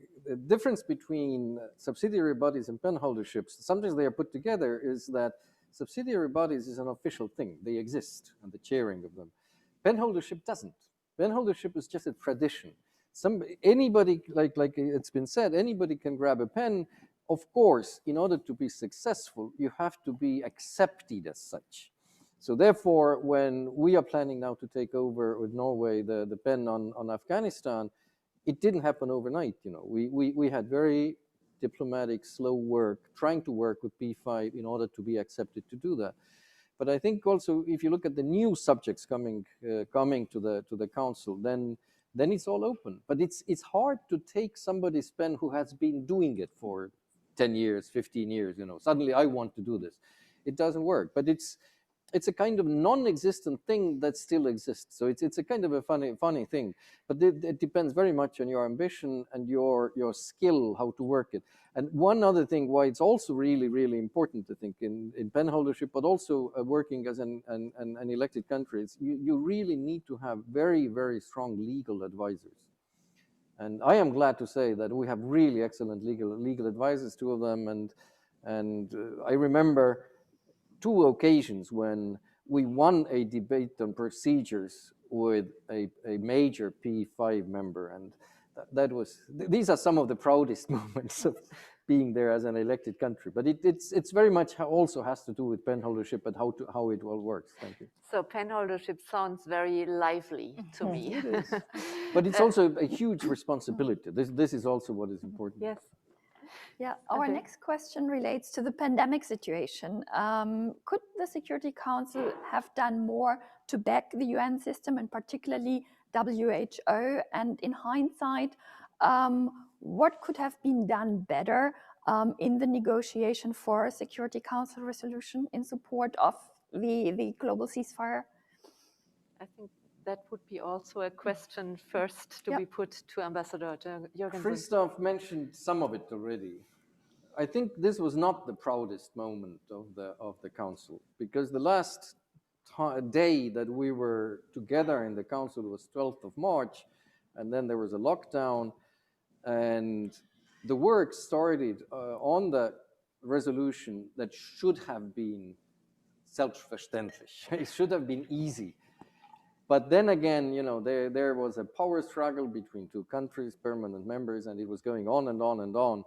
difference between subsidiary bodies and penholderships, sometimes they are put together, is that subsidiary bodies is an official thing. They exist, and the chairing of them. Penholdership doesn't. Penholdership is just a tradition. Anybody, like it's been said, anybody can grab a pen. Of course, in order to be successful, you have to be accepted as such. So therefore, when we are planning now to take over with Norway the pen on Afghanistan, it didn't happen overnight. We had very diplomatic, slow work, trying to work with P5 in order to be accepted to do that. But I think also, if you look at the new subjects coming to the council, then it's all open. But it's hard to take somebody's pen who has been doing it for 10 years, 15 years. Suddenly I want to do this. It doesn't work. But it's a kind of non-existent thing that still exists. So it's a kind of a funny thing. But it depends very much on your ambition and your skill, how to work it. And one other thing why it's also really, really important, I think, in penholdership, but also working as an elected country, is you really need to have very, very strong legal advisors. And I am glad to say that we have really excellent legal advisors, two of them. And I remember 2 occasions when we won a debate on procedures with a major P5 member, and these are some of the proudest moments of being there as an elected country. But it's very much also has to do with penholdership and how it all works. Thank you. So penholdership sounds very lively to me. It is. But it's also a huge responsibility. This is also what is important. Yes. Yeah, our next question relates to the pandemic situation. Could the Security Council have done more to back the UN system, and particularly WHO, and in hindsight, what could have been done better in the negotiation for a Security Council resolution in support of the global ceasefire? I think that would be also a question first to be put to Ambassador Jürgensen. Christoph mentioned some of it already. I think this was not the proudest moment of the council, because the last day that we were together in the council was 12th of March, and then there was a lockdown, and the work started on the resolution that should have been selbstverständlich. It should have been easy. But then again, you know, there was a power struggle between two countries, permanent members, and it was going on and on and on.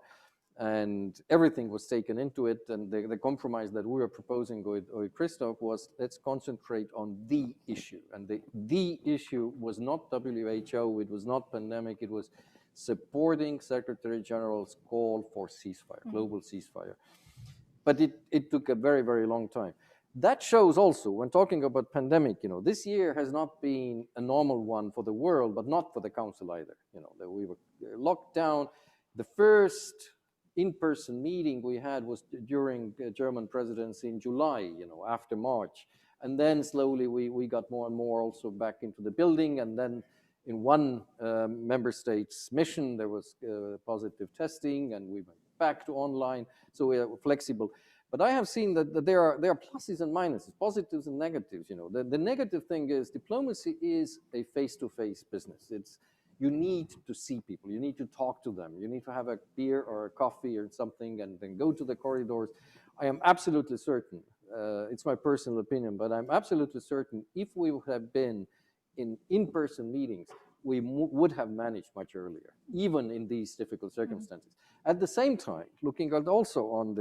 And everything was taken into it. And the compromise that we were proposing with Christoph was, let's concentrate on the issue. And the issue was not WHO, it was not pandemic, it was supporting Secretary General's call for ceasefire, global ceasefire. But it took a very, very long time. That shows also, when talking about pandemic, you know, this year has not been a normal one for the world, but not for the council either. You know, that we were locked down. The first in-person meeting we had was during the German presidency in July, you know, after March. And then slowly we got more and more also back into the building. And then in one member state's mission, there was positive testing, and we went back to online. So we are flexible. But I have seen that there are pluses and minuses, positives and negatives. You know, the negative thing is diplomacy is a face-to-face business. You need to see people, you need to talk to them, you need to have a beer or a coffee or something, and then go to the corridors. I am absolutely certain, it's my personal opinion, but I'm absolutely certain if we would have been in-person meetings, we would have managed much earlier, even in these difficult circumstances. At the same time, looking at also on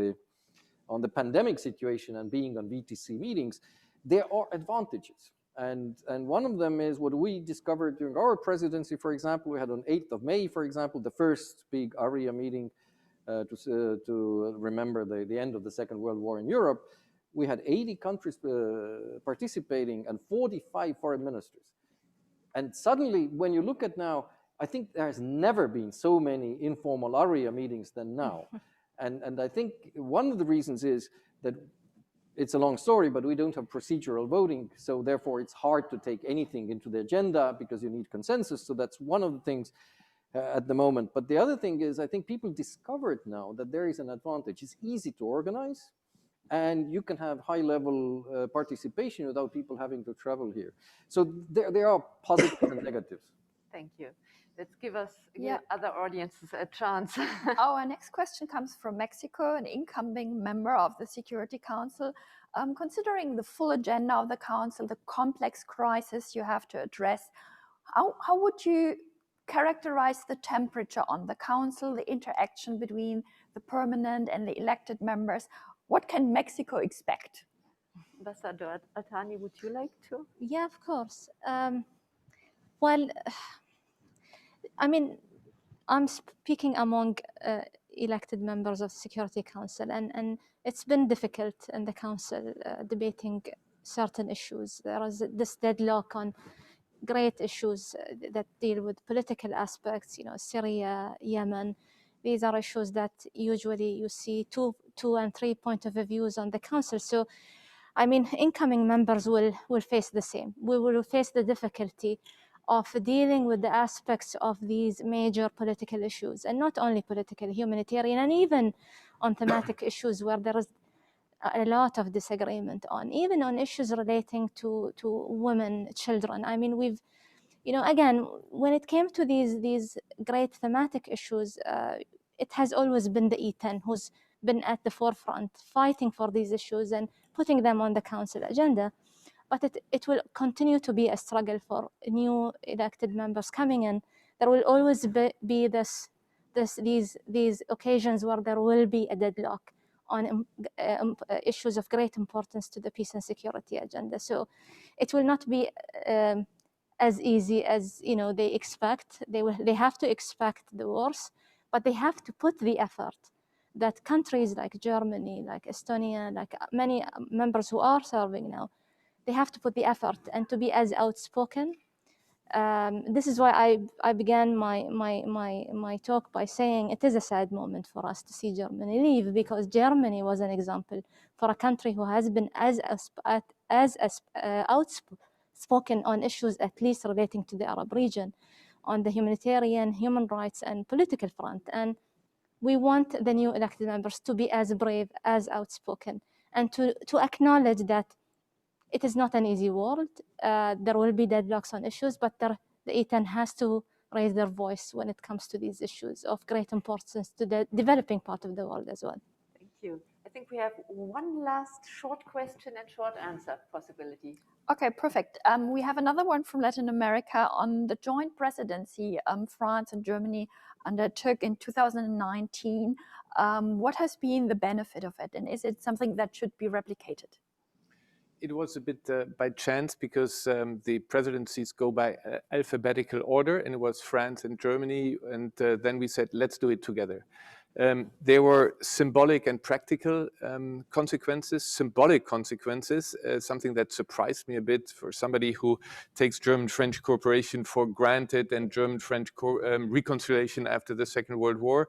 the pandemic situation and being on VTC meetings, there are advantages. And one of them is what we discovered during our presidency. For example, we had on 8th of May, for example, the first big ARIA meeting to remember the end of the Second World War in Europe. We had 80 countries participating and 45 foreign ministers. And suddenly, when you look at now, I think there has never been so many informal ARIA meetings than now. And I think one of the reasons is that it's a long story, but we don't have procedural voting. So therefore, it's hard to take anything into the agenda because you need consensus. So that's one of the things at the moment. But the other thing is, I think people discovered now that there is an advantage. It's easy to organize, and you can have high-level participation without people having to travel here. So there are positives and negatives. Thank you. Let's give other audiences a chance. Our next question comes from Mexico, an incoming member of the Security Council. Considering the full agenda of the Council, the complex crisis you have to address, how would you characterize the temperature on the Council, the interaction between the permanent and the elected members? What can Mexico expect? Ambassador Altani, would you like to? Yeah, of course. Well, I mean, I'm speaking among elected members of the Security Council, and it's been difficult in the Council debating certain issues. There is this deadlock on great issues that deal with political aspects, you know, Syria, Yemen. These are issues that usually you see two and 3 points of views on the Council. So, I mean, incoming members will face the same. We will face the difficulty of dealing with the aspects of these major political issues, and not only political, humanitarian, and even on thematic issues where there is a lot of disagreement on, even on issues relating to women, children. I mean, we've, you know, again, when it came to these great thematic issues, it has always been the E10 who's been at the forefront fighting for these issues and putting them on the Council agenda. But it will continue to be a struggle for new elected members coming in. There will always be these occasions where there will be a deadlock on issues of great importance to the peace and security agenda. So it will not be as easy as, you know, they expect. They have to expect the worst, but they have to put the effort that countries like Germany, like Estonia, like many members who are serving now, they have to put the effort and to be as outspoken This is why I began my talk by saying it is a sad moment for us to see Germany leave, because Germany was an example for a country who has been as outspoken on issues at least relating to the Arab region, on the humanitarian, human rights, and political front. And we want the new elected members to be as brave, as outspoken, and to acknowledge that it is not an easy world. There will be deadlocks on issues, but the E10 has to raise their voice when it comes to these issues of great importance to the developing part of the world as well. Thank you. I think we have one last short question and short answer possibility. Okay, perfect. We have another one from Latin America on the joint presidency France and Germany undertook in 2019. What has been the benefit of it, and is it something that should be replicated? It was a bit by chance, because the presidencies go by alphabetical order, and it was France and Germany, and then we said, let's do it together. There were symbolic and practical consequences. Symbolic consequences, something that surprised me a bit for somebody who takes German-French cooperation for granted and German-French reconciliation after the Second World War.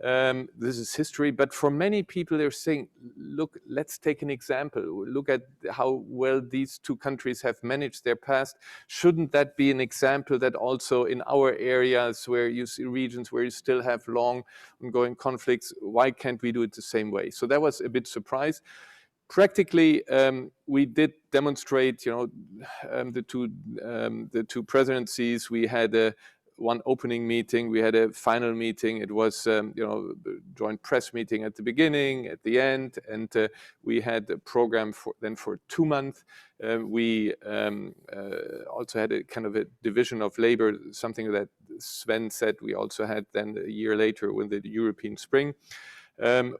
This is history, but for many people they're saying, look, let's take an example. Look at how well these two countries have managed their past. Shouldn't that be an example that also in our areas where you see regions where you still have long ongoing conflicts, why can't we do it the same way? So that was a bit surprised. Practically, we did demonstrate, the two presidencies. We had one opening meeting, we had a final meeting. It was, joint press meeting at the beginning, at the end, and we had a program for 2 months. We also had a kind of a division of labor, something that Sven said we also had then a year later with the European Spring.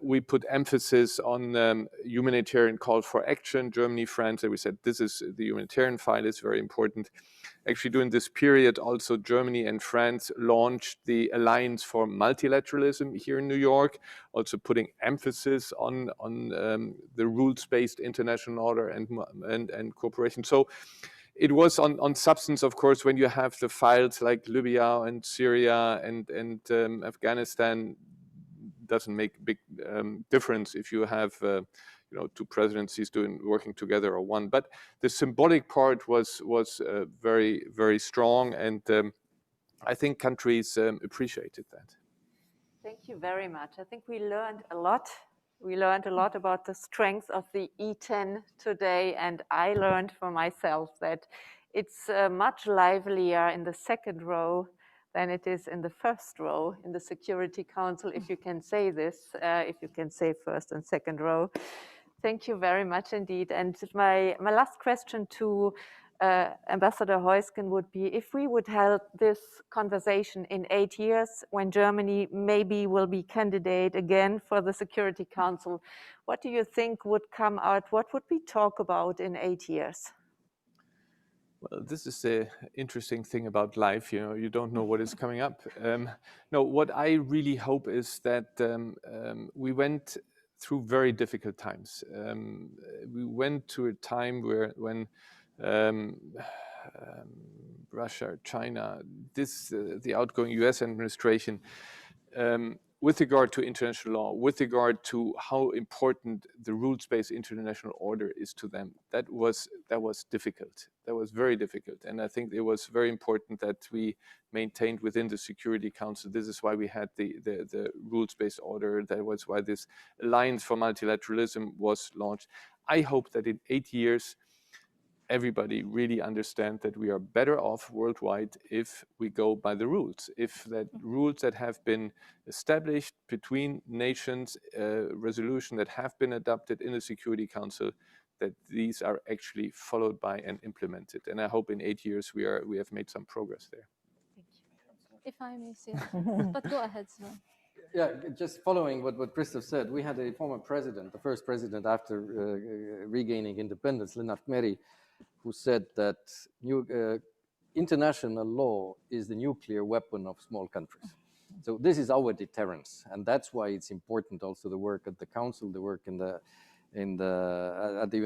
We put emphasis on humanitarian call for action, Germany, France, and we said this is the humanitarian file is very important. Actually, during this period, also Germany and France launched the Alliance for Multilateralism here in New York, also putting emphasis on the rules-based international order and cooperation. So it was on substance, of course, when you have the files like Libya and Syria and Afghanistan. Doesn't make a big difference if you have two presidencies working together or one. But the symbolic part was very, very strong, and I think countries appreciated that. Thank you very much. I think we learned a lot. We learned a lot about the strengths of the E10 today, and I learned for myself that it's much livelier in the second row than it is in the first row in the Security Council, if you can say this, if you can say first and second row. Thank you very much indeed. And my last question to Ambassador Heusgen would be, if we would have this conversation in 8 years, when Germany maybe will be candidate again for the Security Council, what do you think would come out? What would we talk about in 8 years? Well, this is the interesting thing about life, you don't know what is coming up. No, what I really hope is that we went through very difficult times. We went to a time when Russia, China, the outgoing US administration, with regard to international law, with regard to how important the rules-based international order is to them, that was difficult. That was very difficult, and I think it was very important that we maintained within the Security Council. This is why we had the rules-based order. That was why this Alliance for Multilateralism was launched. I hope that in 8 years, everybody really understand that we are better off worldwide if we go by the rules. If that rules that have been established between nations, resolution that have been adopted in the Security Council, that these are actually followed by and implemented. And I hope in 8 years we have made some progress there. Thank you. If I may say, but go ahead, Sven. Yeah, just following what Christoph said, we had a former president, the first president after regaining independence, Lennart Meri, who said that international law is the nuclear weapon of small countries. So this is our deterrence, and that's why it's important also the work at the Council, the work at the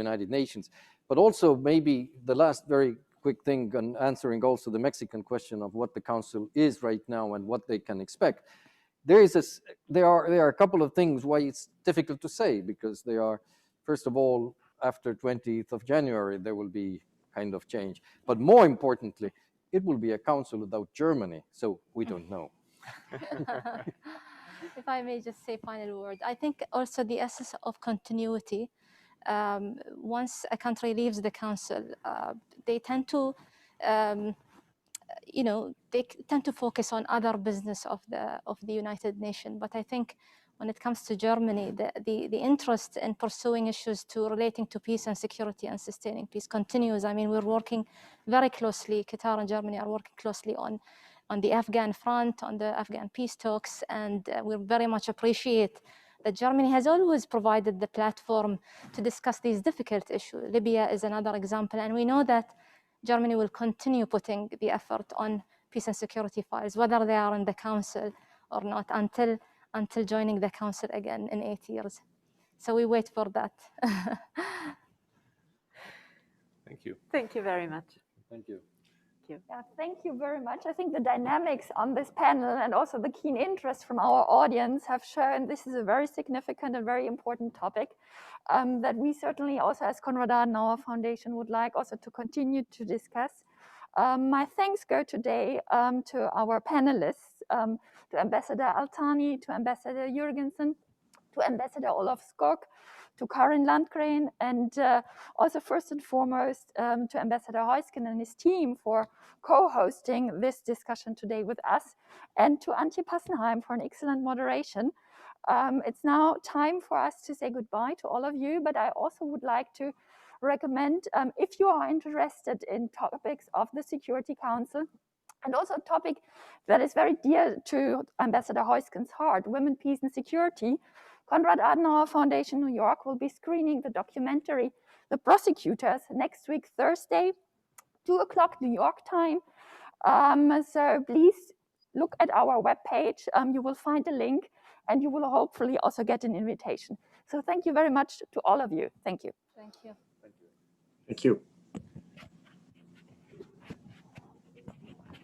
United Nations, but also maybe the last very quick thing on answering also the Mexican question of what the council is right now and what they can expect. There are a couple of things why it's difficult to say, because they are, first of all, after 20th of January, there will be kind of change. But more importantly, it will be a council without Germany, so we don't know. If I may just say final word, I think also the essence of continuity. Once a country leaves the council, they tend to, focus on other business of the United Nations. But I think when it comes to Germany, the interest in pursuing issues relating to peace and security and sustaining peace continues. I mean, we're working very closely. Qatar and Germany are working closely on the Afghan front, on the Afghan peace talks, and we very much appreciate that Germany has always provided the platform to discuss these difficult issues. Libya is another example, and we know that Germany will continue putting the effort on peace and security files, whether they are in the council or not, until joining the council again in 8 years. So we wait for that. Thank you. Thank you very much. Thank you. Yeah, thank you very much. I think the dynamics on this panel and also the keen interest from our audience have shown this is a very significant and very important topic that we certainly also as Konrad Adenauer Foundation would like also to continue to discuss. My thanks go today to our panelists, to Ambassador Altani, to Ambassador Jürgensen, to Ambassador Olaf Skog, to Karin Landgreen, and also first and foremost to Ambassador Heusken and his team for co-hosting this discussion today with us, and to Antje Passenheim for an excellent moderation. It's now time for us to say goodbye to all of you, but I also would like to recommend, if you are interested in topics of the Security Council, and also a topic that is very dear to Ambassador Heusken's heart, women, peace and security, Konrad Adenauer Foundation New York will be screening the documentary The Prosecutors next week, Thursday, 2 o'clock New York time. So please look at our webpage. You will find a link and you will hopefully also get an invitation. So thank you very much to all of you. Thank you. Thank you. Thank you.